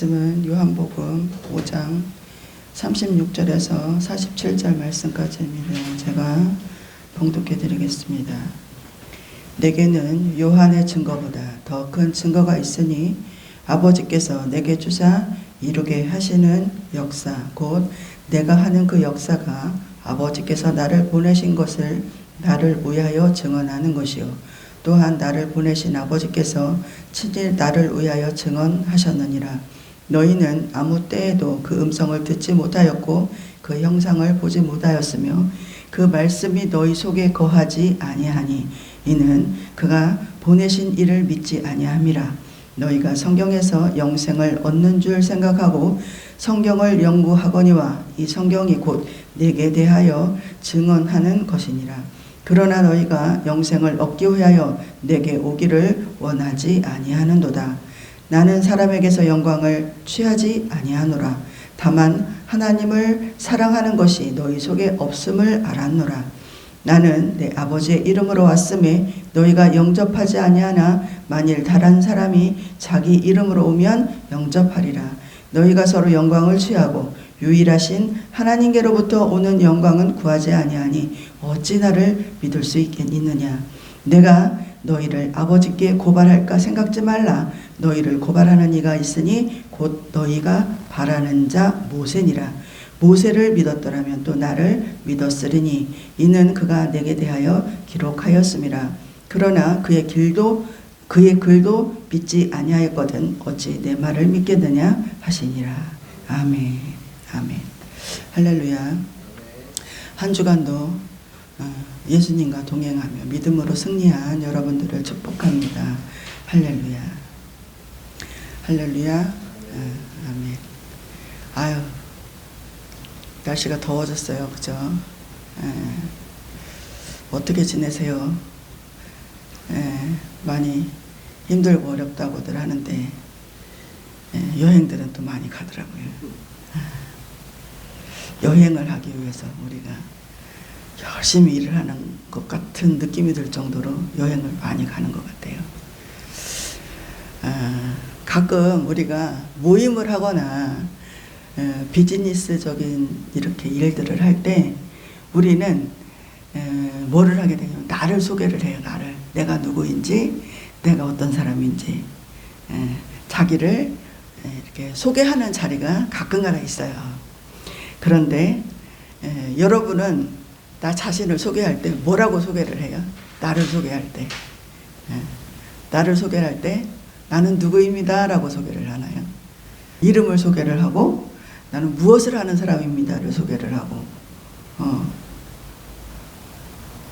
말씀은 요한복음 5장 36절에서 47절 말씀까지입니다. 제가 봉독해 드리겠습니다. 내게는 요한의 증거보다 더 큰 증거가 있으니 아버지께서 내게 주사 이루게 하시는 역사 곧 내가 하는 그 역사가 아버지께서 나를 보내신 것을 나를 위하여 증언하는 것이요 또한 나를 보내신 아버지께서 친히 나를 위하여 증언하셨느니라. 너희는 아무 때에도 그 음성을 듣지 못하였고 그 형상을 보지 못하였으며 그 말씀이 너희 속에 거하지 아니하니 이는 그가 보내신 이를 믿지 아니함이라. 너희가 성경에서 영생을 얻는 줄 생각하고 성경을 연구하거니와 이 성경이 곧 내게 대하여 증언하는 것이니라. 그러나 너희가 영생을 얻기 위하여 내게 오기를 원하지 아니하는도다. 나는 사람에게서 영광을 취하지 아니하노라. 다만 하나님을 사랑하는 것이 너희 속에 없음을 알았노라. 나는 내 아버지의 이름으로 왔음에 너희가 영접하지 아니하나 만일 다른 사람이 자기 이름으로 오면 영접하리라. 너희가 서로 영광을 취하고 유일하신 하나님께로부터 오는 영광은 구하지 아니하니 어찌 나를 믿을 수 있겠느냐. 내가 너희를 아버지께 고발할까 생각지 말라. 너희를 고발하는 이가 있으니 곧 너희가 바라는 자 모세니라. 모세를 믿었더라면 또 나를 믿었으리니 이는 그가 내게 대하여 기록하였음이라. 그러나 그의 글도 믿지 아니하였거든 어찌 내 말을 믿겠느냐 하시니라. 아멘. 아멘. 할렐루야. 한 주간도 예수님과 동행하며 믿음으로 승리한 여러분들을 축복합니다. 할렐루야. 할렐루야. 아멘. 아유, 날씨가 더워졌어요. 그죠? 어떻게 지내세요? 많이 힘들고 어렵다고들 하는데 여행들은 또 많이 가더라고요. 여행을 하기 위해서 우리가 열심히 일을 하는 것 같은 느낌이 들 정도로 여행을 많이 가는 것 같아요. 가끔 우리가 모임을 하거나 비즈니스적인 이렇게 일들을 할 때 우리는 뭐를 하게 되냐면 나를 소개를 해요. 나를. 내가 누구인지 내가 어떤 사람인지 자기를 이렇게 소개하는 자리가 가끔가다 있어요. 그런데 여러분은 나 자신을 소개할 때 뭐라고 소개를 해요? 나를 소개할 때. 나를 소개할 때 나는 누구입니다 라고 소개를 하나요? 이름을 소개를 하고 나는 무엇을 하는 사람입니다를 소개를 하고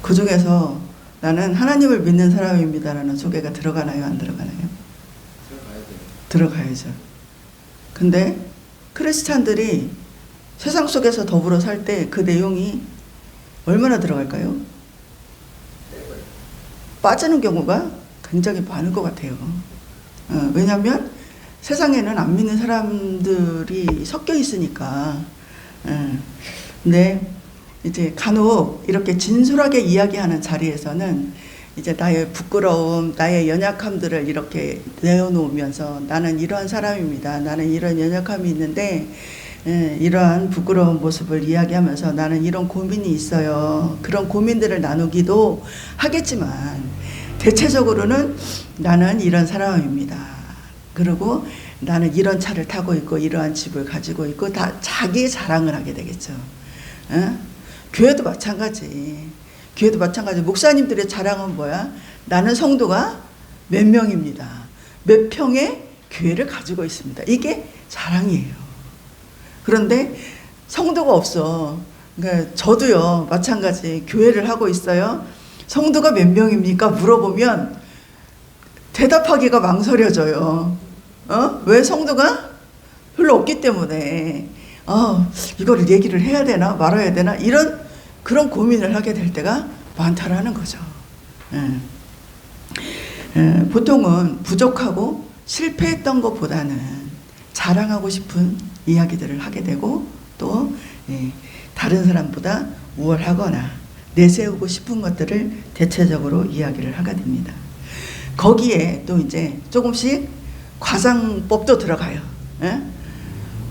그 중에서 나는 하나님을 믿는 사람입니다라는 소개가 들어가나요? 안 들어가나요? 들어가야죠. 근데 크리스찬들이 세상 속에서 더불어 살 때 그 내용이 얼마나 들어갈까요? 빠지는 경우가 굉장히 많을 것 같아요. 왜냐하면 세상에는 안 믿는 사람들이 섞여 있으니까. 근데 이제 간혹 이렇게 진솔하게 이야기하는 자리에서는 이제 나의 부끄러움, 나의 연약함들을 이렇게 내어놓으면서 나는 이러한 사람입니다. 나는 이런 연약함이 있는데 이러한 부끄러운 모습을 이야기하면서 나는 이런 고민이 있어요. 그런 고민들을 나누기도 하겠지만 대체적으로는 나는 이런 사람입니다. 그리고 나는 이런 차를 타고 있고 이러한 집을 가지고 있고 다 자기 자랑을 하게 되겠죠. 교회도 마찬가지. 교회도 마찬가지. 목사님들의 자랑은 뭐야? 나는 성도가 몇 명입니다. 몇 평의 교회를 가지고 있습니다. 이게 자랑이에요. 그런데 성도가 없어. 그러니까 저도요 마찬가지. 교회를 하고 있어요. 성도가 몇 명입니까? 물어보면 대답하기가 망설여져요. 왜? 성도가 별로 없기 때문에 이거를 얘기를 해야 되나 말아야 되나 이런 그런 고민을 하게 될 때가 많다라는 거죠. 보통은 부족하고 실패했던 것보다는 자랑하고 싶은 이야기들을 하게 되고 또 다른 사람보다 우월하거나 내세우고 싶은 것들을 대체적으로 이야기를 하게 됩니다. 거기에 또 이제 조금씩 과장법도 들어가요. 예?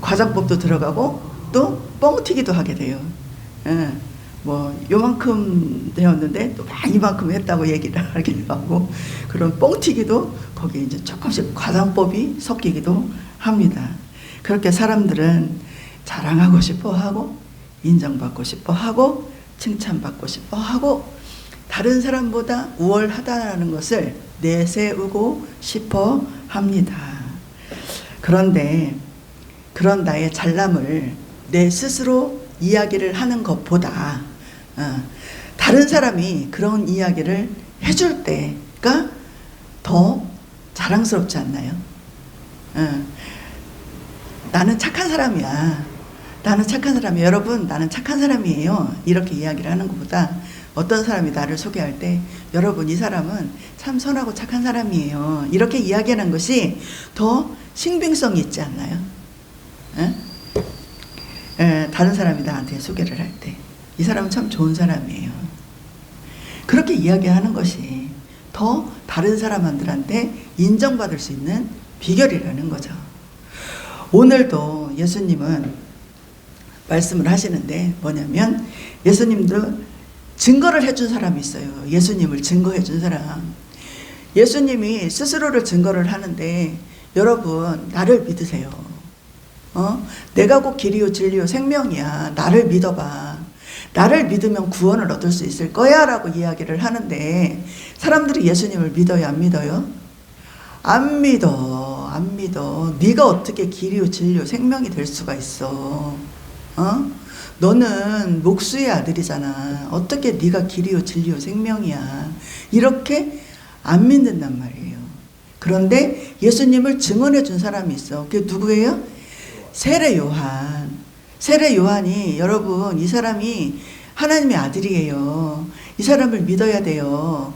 과장법도 들어가고 또 뻥튀기도 하게 돼요. 예. 뭐 요만큼 되었는데 또 막 이만큼 했다고 얘기를 하기도 하고, 그런 뻥튀기도 거기에 이제 조금씩 과장법이 섞이기도 합니다. 그렇게 사람들은 자랑하고 싶어 하고, 인정받고 싶어 하고, 칭찬받고 싶어 하고, 다른 사람보다 우월하다는 것을 내세우고 싶어 합니다. 그런데 그런 나의 잘남을 내 스스로 이야기를 하는 것보다 다른 사람이 그런 이야기를 해줄 때가 더 자랑스럽지 않나요? 나는 착한 사람이야. 나는 착한 사람이에요. 여러분, 나는 착한 사람이에요. 이렇게 이야기를 하는 것보다 어떤 사람이 나를 소개할 때, 여러분, 이 사람은 참 선하고 착한 사람이에요. 이렇게 이야기하는 것이 더 신빙성이 있지 않나요? 다른 사람이 나한테 소개를 할 때, 이 사람은 참 좋은 사람이에요. 그렇게 이야기하는 것이 더 다른 사람들한테 인정받을 수 있는 비결이라는 거죠. 오늘도 예수님은 말씀을 하시는데 뭐냐면, 예수님도 증거를 해준 사람이 있어요. 예수님을 증거해 준 사람. 예수님이 스스로를 증거를 하는데, 여러분, 나를 믿으세요. 내가 곧 길이요 진리요 생명이야. 나를 믿어봐. 나를 믿으면 구원을 얻을 수 있을 거야 라고 이야기를 하는데, 사람들이 예수님을 믿어요, 안 믿어요? 안 믿어. 안 믿어. 네가 어떻게 길이요 진리요 생명이 될 수가 있어? 너는 목수의 아들이잖아. 어떻게 네가 길이요 진리요 생명이야? 이렇게 안 믿는단 말이에요. 그런데 예수님을 증언해 준 사람이 있어. 그게 누구예요? 세례 요한. 세례 요한이, 여러분, 이 사람이 하나님의 아들이에요. 이 사람을 믿어야 돼요.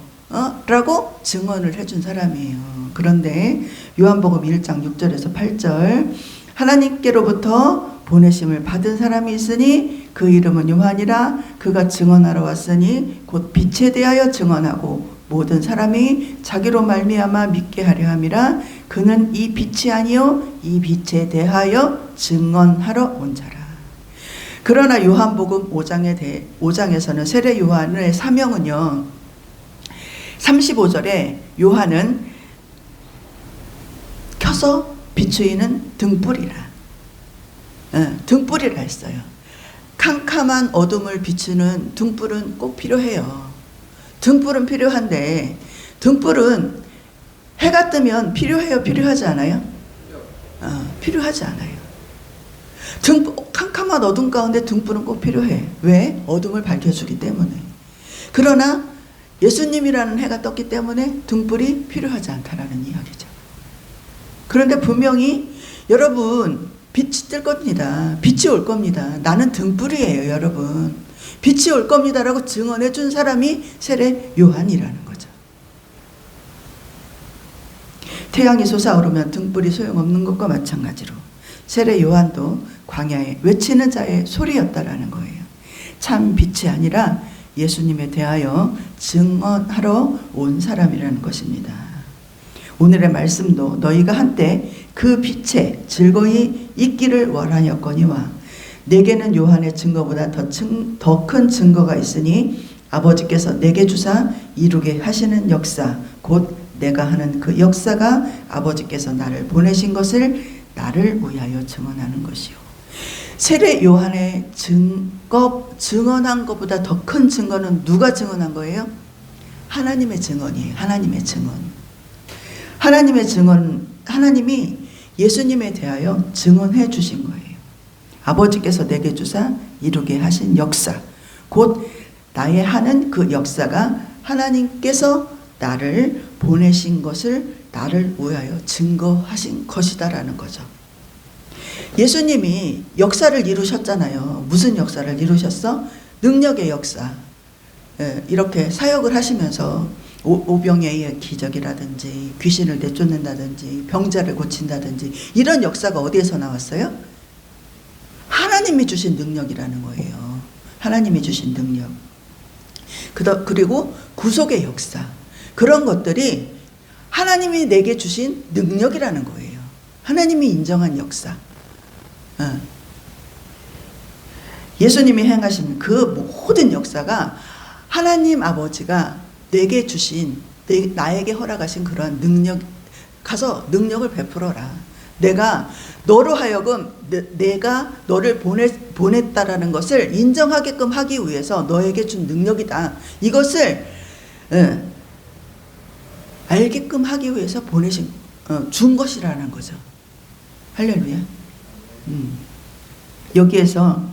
라고 증언을 해준 사람이에요. 그런데 요한복음 1장 6절에서 8절, 하나님께로부터 보내심을 받은 사람이 있으니 그 이름은 요한이라. 그가 증언하러 왔으니 곧 빛에 대하여 증언하고 모든 사람이 자기로 말미암아 믿게 하려 함이라. 그는 이 빛이 아니요 이 빛에 대하여 증언하러 온 자라. 그러나 요한복음 5장에서는 세례 요한의 사명은요, 35절에 요한은 켜서 비추이는 등불이라. 등불이라 했어요. 캄캄한 어둠을 비추는 등불은 꼭 필요해요. 등불은 필요한데, 등불은 해가 뜨면 필요해요? 필요하지 않아요? 필요하지 않아요. 캄캄한 어둠 가운데 등불은 꼭 필요해. 왜? 어둠을 밝혀주기 때문에. 그러나 예수님이라는 해가 떴기 때문에 등불이 필요하지 않다라는 이야기죠. 그런데 분명히 여러분, 빛이 뜰 겁니다. 빛이 올 겁니다. 나는 등불이에요, 여러분. 빛이 올 겁니다라고 증언해 준 사람이 세례 요한이라는 거죠. 태양이 솟아오르면 등불이 소용없는 것과 마찬가지로 세례 요한도 광야에 외치는 자의 소리였다라는 거예요. 참 빛이 아니라 예수님에 대하여 증언하러 온 사람이라는 것입니다. 오늘의 말씀도 너희가 한때 그 빛에 즐거이 있기를 원하였거니와 내게는 요한의 증거보다 더 큰 증거가 있으니 아버지께서 내게 주사 이루게 하시는 역사, 곧 내가 하는 그 역사가 아버지께서 나를 보내신 것을 나를 위하여 증언하는 것이요. 세례 요한의 증언한 것보다 더 큰 증거는 누가 증언한 거예요? 하나님의 증언이에요. 하나님의 증언. 하나님의 증언, 하나님이 예수님에 대하여 증언해 주신 거예요. 아버지께서 내게 주사 이루게 하신 역사, 곧 나의 하는 그 역사가 하나님께서 나를 보내신 것을 나를 위하여 증거하신 것이다라는 거죠. 예수님이 역사를 이루셨잖아요. 무슨 역사를 이루셨어? 능력의 역사. 이렇게 사역을 하시면서 오병이어의 기적이라든지 귀신을 내쫓는다든지 병자를 고친다든지 이런 역사가 어디에서 나왔어요? 하나님이 주신 능력이라는 거예요. 하나님이 주신 능력. 그리고 구속의 역사. 그런 것들이 하나님이 내게 주신 능력이라는 거예요. 하나님이 인정한 역사. 예수님이 행하신 그 모든 역사가 하나님 아버지가 내게 주신, 나에게 허락하신 그러한 능력, 가서 능력을 베풀어라. 내가 너로 하여금 내가 너를 보냈다라는 것을 인정하게끔 하기 위해서 너에게 준 능력이다. 이것을 알게끔 하기 위해서 준 것이라는 거죠. 할렐루야. 여기에서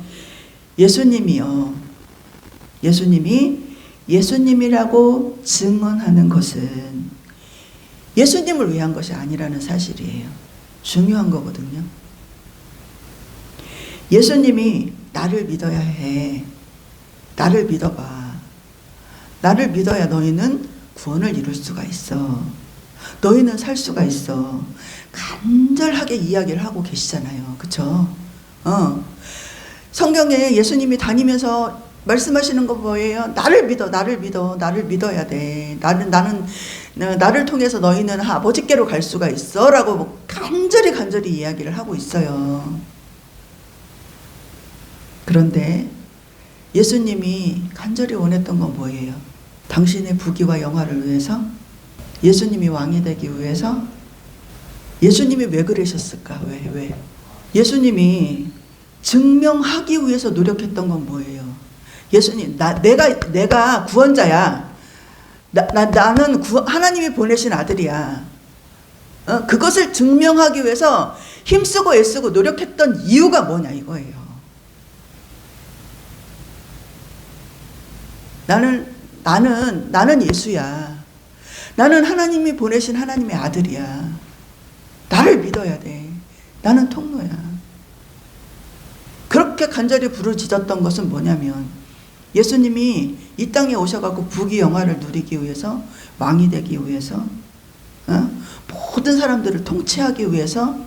예수님이요. 예수님이라고 증언하는 것은 예수님을 위한 것이 아니라는 사실이에요. 중요한 거거든요. 예수님이 나를 믿어야 해. 나를 믿어봐. 나를 믿어야 너희는 구원을 이룰 수가 있어. 너희는 살 수가 있어. 간절하게 이야기를 하고 계시잖아요. 그쵸? 성경에 예수님이 다니면서 말씀하시는 거 뭐예요? 나를 믿어, 나를 믿어, 나를 믿어야 돼. 나를 통해서 너희는 아버지께로 갈 수가 있어. 라고 간절히 이야기를 하고 있어요. 그런데 예수님이 간절히 원했던 건 뭐예요? 당신의 부귀와 영화를 위해서? 예수님이 왕이 되기 위해서? 예수님이 왜 그러셨을까? 왜? 예수님이 증명하기 위해서 노력했던 건 뭐예요? 예수님, 내가 구원자야. 나는 하나님이 보내신 아들이야. 그것을 증명하기 위해서 힘쓰고 애쓰고 노력했던 이유가 뭐냐 이거예요. 나는 예수야. 나는 하나님이 보내신 하나님의 아들이야. 나를 믿어야 돼. 나는 통로야. 그렇게 간절히 부르짖었던 것은 뭐냐면 예수님이 이 땅에 오셔갖고 부귀 영화를 누리기 위해서, 왕이 되기 위해서, 모든 사람들을 통치하기 위해서,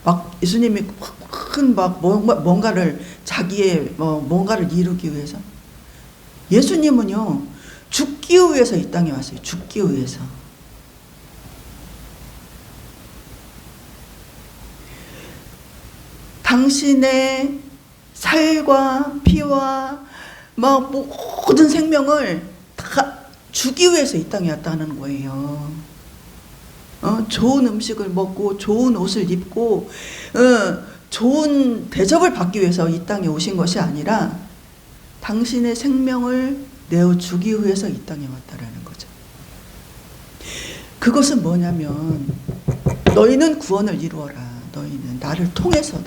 막 예수님이 큰 뭔가를 자기의 뭔가를 이루기 위해서. 예수님은요 죽기 위해서 이 땅에 왔어요. 죽기 위해서. 당신의 살과 피와 모든 생명을 다 주기 위해서 이 땅에 왔다는 거예요. 좋은 음식을 먹고 좋은 옷을 입고 좋은 대접을 받기 위해서 이 땅에 오신 것이 아니라 당신의 생명을 내어주기 위해서 이 땅에 왔다라는 거죠. 그것은 뭐냐면 너희는 구원을 이루어라. 너희는 나를 통해서.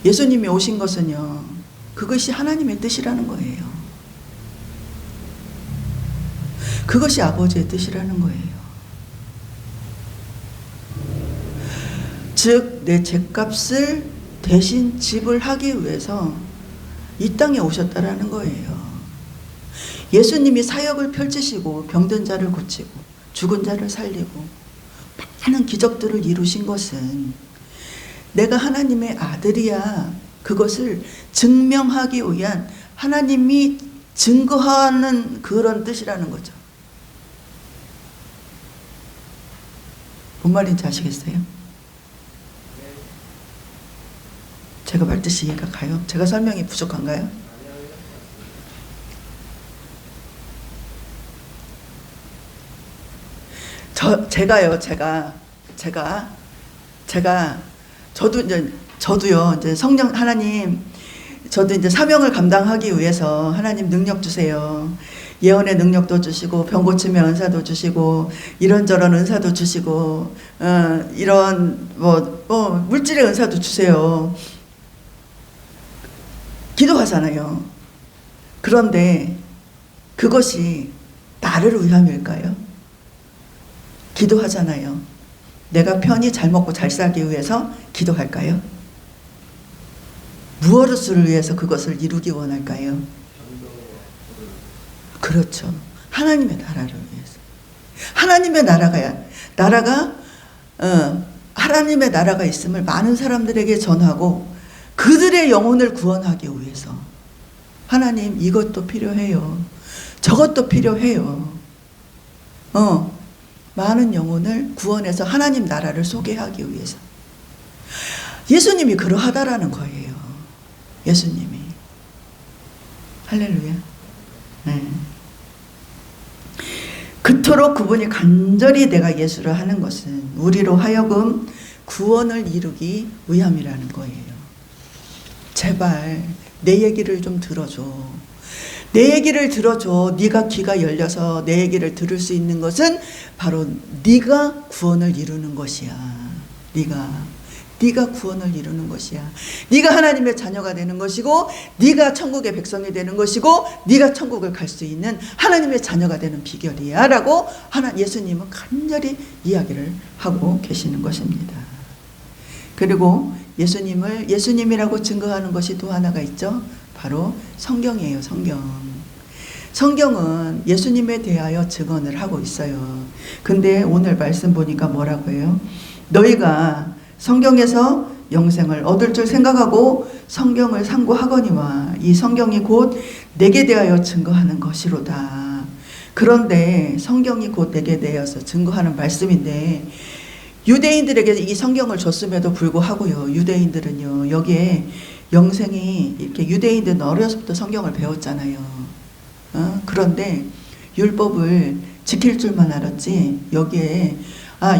예수님이 오신 것은요, 그것이 하나님의 뜻이라는 거예요. 그것이 아버지의 뜻이라는 거예요. 즉, 내 죗값을 대신 지불하기 위해서 이 땅에 오셨다라는 거예요. 예수님이 사역을 펼치시고 병든 자를 고치고 죽은 자를 살리고 많은 기적들을 이루신 것은 내가 하나님의 아들이야. 그것을 증명하기 위한 하나님이 증거하는 그런 뜻이라는 거죠. 뭔 말인지 아시겠어요? 제가 말 뜻이 이해가 가요? 제가 설명이 부족한가요? 저도요, 이제 성령 하나님, 저도 이제 사명을 감당하기 위해서 하나님 능력 주세요. 예언의 능력도 주시고, 병 고침의 은사도 주시고, 이런저런 은사도 주시고, 이런, 물질의 은사도 주세요. 기도하잖아요. 그런데 그것이 나를 위함일까요? 기도하잖아요. 내가 편히 잘 먹고 잘 살기 위해서 기도할까요? 무엇을 위해서 그것을 이루기 원할까요? 그렇죠. 하나님의 나라를 위해서. 하나님의 하나님의 나라가 있음을 많은 사람들에게 전하고 그들의 영혼을 구원하기 위해서. 하나님 이것도 필요해요. 저것도 필요해요. 많은 영혼을 구원해서 하나님 나라를 소개하기 위해서. 예수님이 그러하다라는 거예요. 예수님이. 할렐루야. 네. 그토록 그분이 간절히 내가 예수를 하는 것은 우리로 하여금 구원을 이루기 위함이라는 거예요. 제발 내 얘기를 좀 들어줘. 내 얘기를 들어줘. 네가 귀가 열려서 내 얘기를 들을 수 있는 것은 바로 네가 구원을 이루는 것이야. 네가 구원을 이루는 것이야. 네가 하나님의 자녀가 되는 것이고, 네가 천국의 백성이 되는 것이고, 네가 천국을 갈 수 있는 하나님의 자녀가 되는 비결이야 라고 예수님은 간절히 이야기를 하고 계시는 것입니다. 그리고 예수님을 예수님이라고 증거하는 것이 또 하나가 있죠. 바로 성경이에요. 성경은 예수님에 대하여 증언을 하고 있어요. 근데 오늘 말씀 보니까 뭐라고 해요? 너희가 성경에서 영생을 얻을 줄 생각하고 성경을 상고하거니와 이 성경이 곧 내게 대하여 증거하는 것이로다. 그런데 성경이 곧 내게 대하여서 증거하는 말씀인데, 유대인들에게 이 성경을 줬음에도 불구하고요, 유대인들은요, 여기에 영생이 이렇게, 유대인들은 어려서부터 성경을 배웠잖아요. 그런데 율법을 지킬 줄만 알았지, 여기에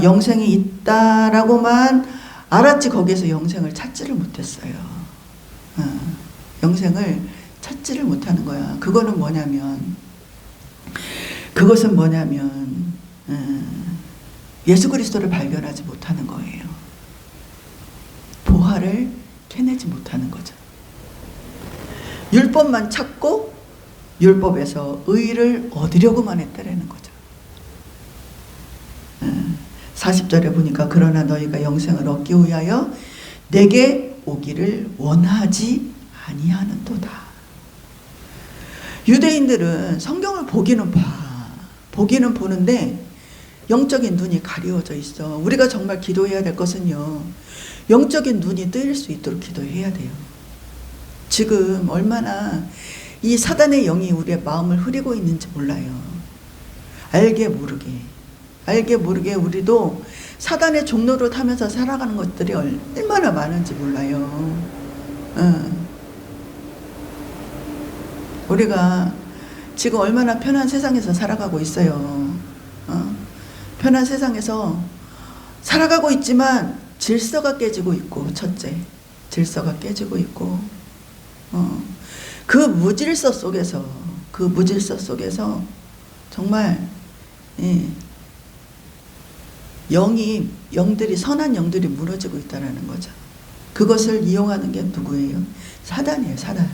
영생이 있다라고만 알았지, 거기에서 영생을 찾지를 못했어요. 영생을 찾지를 못하는 거야. 그것은 뭐냐면 예수 그리스도를 발견하지 못하는 거예요. 보화를 캐내지 못하는 거죠. 율법만 찾고 율법에서 의를 얻으려고만 했다라는 거죠. 40절에 보니까 그러나 너희가 영생을 얻기 위하여 내게 오기를 원하지 아니하는도다. 유대인들은 성경을 보기는 보는데 영적인 눈이 가리워져 있어. 우리가 정말 기도해야 될 것은요, 영적인 눈이 뜨일 수 있도록 기도해야 돼요. 지금 얼마나 이 사단의 영이 우리의 마음을 흐리고 있는지 몰라요. 알게 모르게 우리도 사단의 종로를 타면서 살아가는 것들이 얼마나 많은지 몰라요. 우리가 지금 얼마나 편한 세상에서 살아가고 있어요. 편한 세상에서 살아가고 있지만 질서가 깨지고 있고, 첫째, 질서가 깨지고 있고, 그 무질서 속에서 정말 영들이, 선한 영들이 무너지고 있다는 거죠. 그것을 이용하는 게 누구예요? 사단이에요. 사단.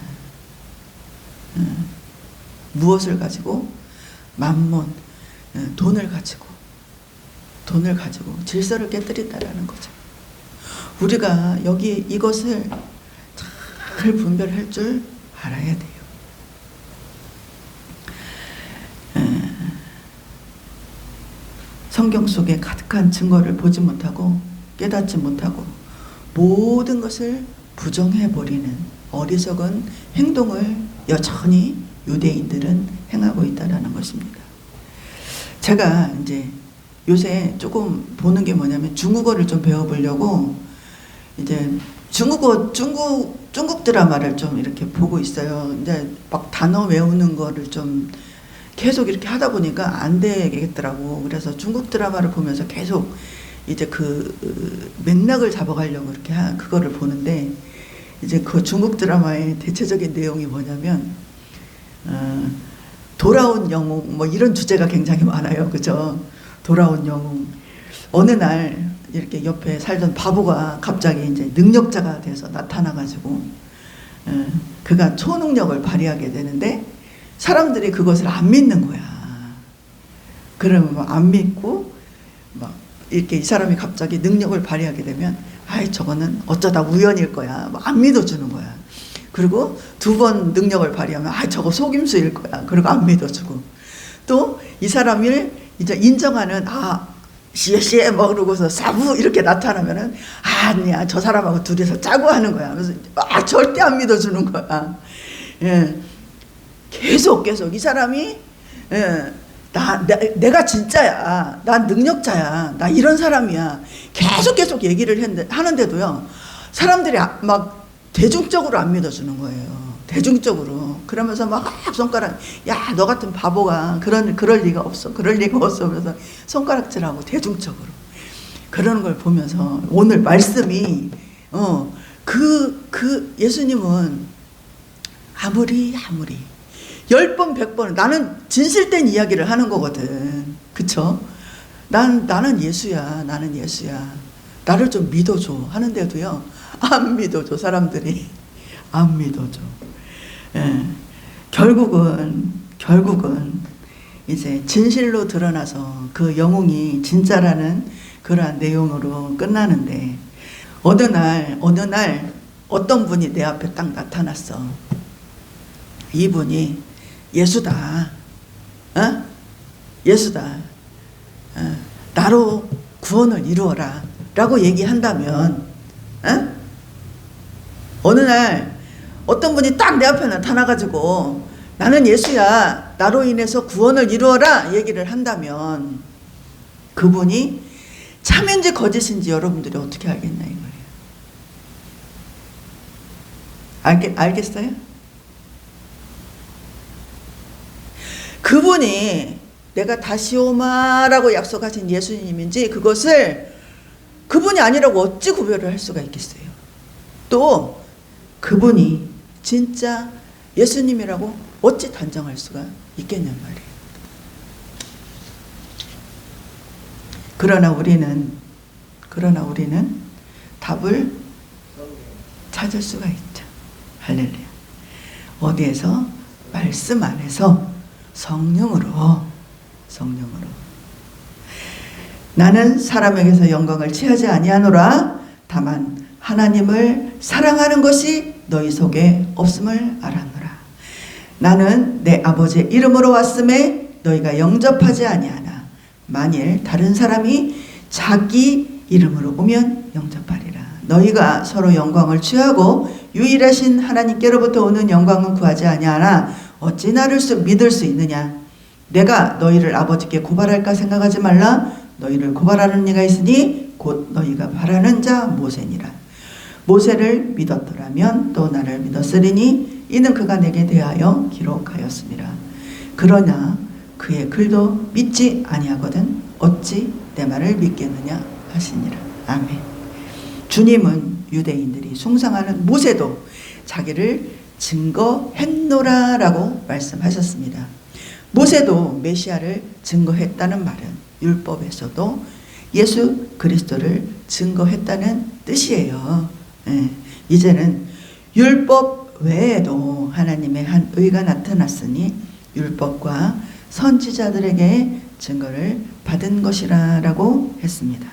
무엇을 가지고? 만몬, 돈을 가지고 질서를 깨뜨린다라는 거죠. 우리가 여기 이것을 잘 분별할 줄 알아야 돼요. 성경 속에 가득한 증거를 보지 못하고 깨닫지 못하고 모든 것을 부정해버리는 어리석은 행동을 여전히 유대인들은 행하고 있다는 것입니다. 제가 이제 요새 조금 보는 게 뭐냐면, 중국어를 좀 배워보려고 이제 중국 드라마를 좀 이렇게 보고 있어요. 이제 막 단어 외우는 거를 좀 계속 이렇게 하다 보니까 안 되겠더라고. 그래서 중국 드라마를 보면서 계속 이제 그 맥락을 잡아가려고 이렇게 그거를 보는데, 이제 그 중국 드라마의 대체적인 내용이 뭐냐면, 돌아온 영웅, 뭐 이런 주제가 굉장히 많아요. 그죠? 돌아온 영웅. 어느 날 이렇게 옆에 살던 바보가 갑자기 이제 능력자가 돼서 나타나가지고, 그가 초능력을 발휘하게 되는데, 사람들이 그것을 안 믿는 거야. 그러면 안 믿고, 막 이렇게 이 사람이 갑자기 능력을 발휘하게 되면, 아이, 저거는 어쩌다 우연일 거야. 막 안 믿어주는 거야. 그리고 2번 능력을 발휘하면, 아, 저거 속임수일 거야. 그리고 안 믿어주고. 또 이 사람을 이제 인정하는, 시에 뭐 그러고서 사부 이렇게 나타나면은, 아니야, 저 사람하고 둘이서 짜고 하는 거야. 그래서 절대 안 믿어주는 거야. 예. 계속 이 사람이 내가 진짜야, 난 능력자야, 나 이런 사람이야, 계속 얘기를 하는데도요, 사람들이 막 대중적으로 안 믿어주는 거예요. 대중적으로. 그러면서 막 손가락, 야, 너 같은 바보가 그럴 리가 없어, 그럴 리가 없어, 그래서 손가락질하고 대중적으로 그러는 걸 보면서 오늘 말씀이 예수님은 아무리 10번 100번 나는 진실된 이야기를 하는 거거든. 그쵸? 나는 예수야, 나는 예수야, 나를 좀 믿어줘 하는데도요, 안 믿어줘. 사람들이 안 믿어줘. 결국은 이제 진실로 드러나서 그 영웅이 진짜라는 그러한 내용으로 끝나는데, 어느 날 어떤 분이 내 앞에 딱 나타났어. 이분이 예수다, 예수다, 나로 구원을 이루어라 라고 얘기한다면, 어느 날 어떤 분이 딱 내 앞에 나타나가지고 나는 예수야, 나로 인해서 구원을 이루어라 얘기를 한다면, 그분이 참인지 거짓인지 여러분들이 어떻게 알겠나 이거예요. 알겠어요? 그분이 내가 다시 오마라고 약속하신 예수님인지 그것을 그분이 아니라고 어찌 구별을 할 수가 있겠어요. 또 그분이 진짜 예수님이라고 어찌 단정할 수가 있겠냔 말이에요. 그러나 우리는 답을 찾을 수가 있죠. 할렐루야. 어디에서? 말씀 안에서 성령으로. 나는 사람에게서 영광을 취하지 아니하노라. 다만 하나님을 사랑하는 것이 너희 속에 없음을 알았노라. 나는 내 아버지의 이름으로 왔음에 너희가 영접하지 아니하나 만일 다른 사람이 자기 이름으로 오면 영접하리라. 너희가 서로 영광을 취하고 유일하신 하나님께로부터 오는 영광은 구하지 아니하나 어찌 나를 믿을 수 있느냐. 내가 너희를 아버지께 고발할까 생각하지 말라. 너희를 고발하는 이가 있으니 곧 너희가 바라는 자 모세니라. 모세를 믿었더라면 또 나를 믿었으리니 이는 그가 내게 대하여 기록하였습니다. 그러나 그의 글도 믿지 아니하거든 어찌 내 말을 믿겠느냐 하시니라. 아멘. 주님은 유대인들이 숭상하는 모세도 자기를 증거했노라 라고 말씀하셨습니다. 모세도 메시아를 증거했다는 말은 율법에서도 예수 그리스도를 증거했다는 뜻이에요. 이제는 율법 외에도 하나님의 한 의가 나타났으니 율법과 선지자들에게 증거를 받은 것이라 라고 했습니다.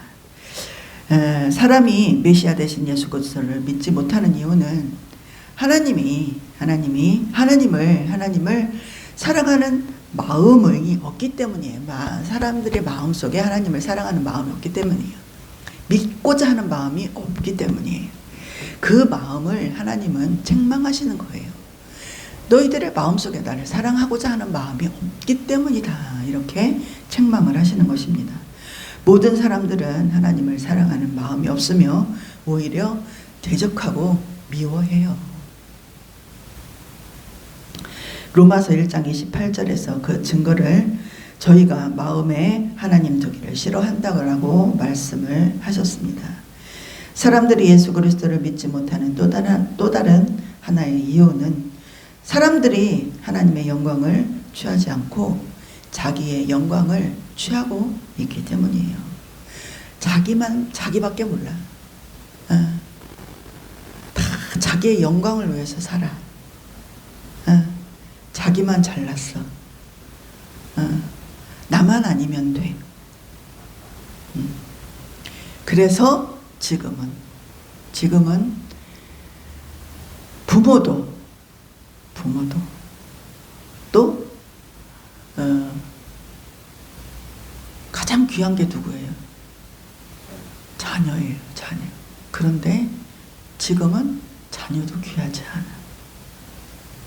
사람이 메시아 되신 예수 그리스도를 믿지 못하는 이유는 하나님을 사랑하는 마음이 없기 때문이에요. 사람들의 마음속에 하나님을 사랑하는 마음이 없기 때문이에요. 믿고자 하는 마음이 없기 때문이에요. 그 마음을 하나님은 책망하시는 거예요. 너희들의 마음속에 나를 사랑하고자 하는 마음이 없기 때문이다. 이렇게 책망을 하시는 것입니다. 모든 사람들은 하나님을 사랑하는 마음이 없으며 오히려 대적하고 미워해요. 로마서 1장 28절에서 그 증거를 저희가 마음에 하나님 두기를 싫어한다고 말씀을 하셨습니다. 사람들이 예수 그리스도를 믿지 못하는 또 다른 하나의 이유는 사람들이 하나님의 영광을 취하지 않고 자기의 영광을 취하고 있기 때문이에요. 자기밖에 몰라. 다 자기의 영광을 위해서 살아. 자기만 잘났어. 나만 아니면 돼. 그래서 지금은 부모도 또 가장 귀한 게 누구예요? 자녀예요. 자녀. 그런데 지금은 자녀도 귀하지 않아.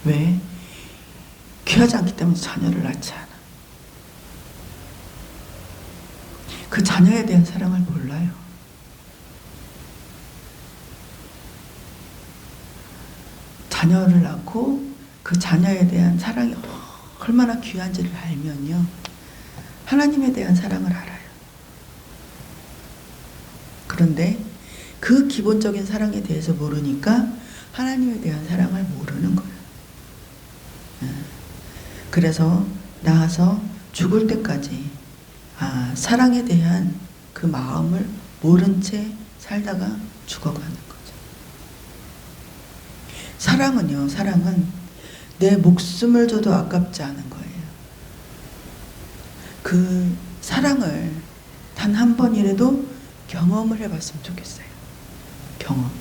왜? 귀하지 않기 때문에 자녀를 낳지 않아. 그 자녀에 대한 사랑을 몰라요. 자녀를 낳고 그 자녀에 대한 사랑이 얼마나 귀한지를 알면요, 하나님에 대한 사랑을 알아요. 그런데 그 기본적인 사랑에 대해서 모르니까 하나님에 대한 사랑을 모르는 거예요. 그래서 낳아서 죽을 때까지 사랑에 대한 그 마음을 모른 채 살다가 죽어가는 거죠. 사랑은 내 목숨을 줘도 아깝지 않은 거예요. 그 사랑을 단 한 번이라도 경험을 해봤으면 좋겠어요. 경험.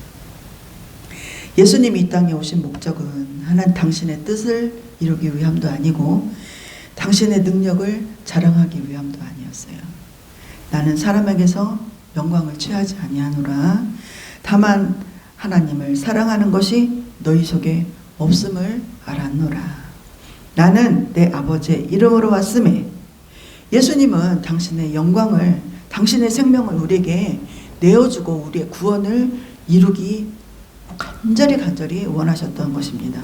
예수님이 이 땅에 오신 목적은 하나님 당신의 뜻을 이루기 위함도 아니고 당신의 능력을 자랑하기 위함도 아니었어요. 나는 사람에게서 영광을 취하지 아니하노라. 다만 하나님을 사랑하는 것이 너희 속에 없음을 알았노라. 나는 내 아버지의 이름으로 왔음에, 예수님은 당신의 영광을, 당신의 생명을 우리에게 내어주고 우리의 구원을 이루기 간절히 원하셨던 것입니다.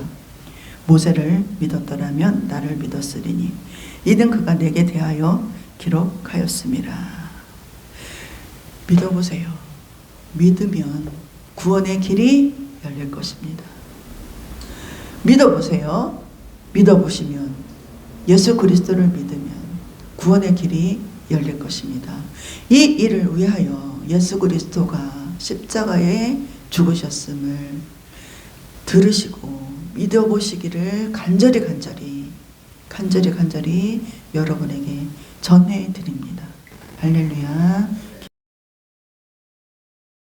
모세를 믿었더라면 나를 믿었으리니 이는 그가 내게 대하여 기록하였음이라. 믿어보세요. 믿으면 구원의 길이 열릴 것입니다. 믿어보세요. 믿어보시면, 예수 그리스도를 믿으면 구원의 길이 열릴 것입니다. 이 일을 위하여 예수 그리스도가 십자가에 죽으셨음을 들으시고 믿어보시기를 간절히 여러분에게 전해 드립니다. 할렐루야.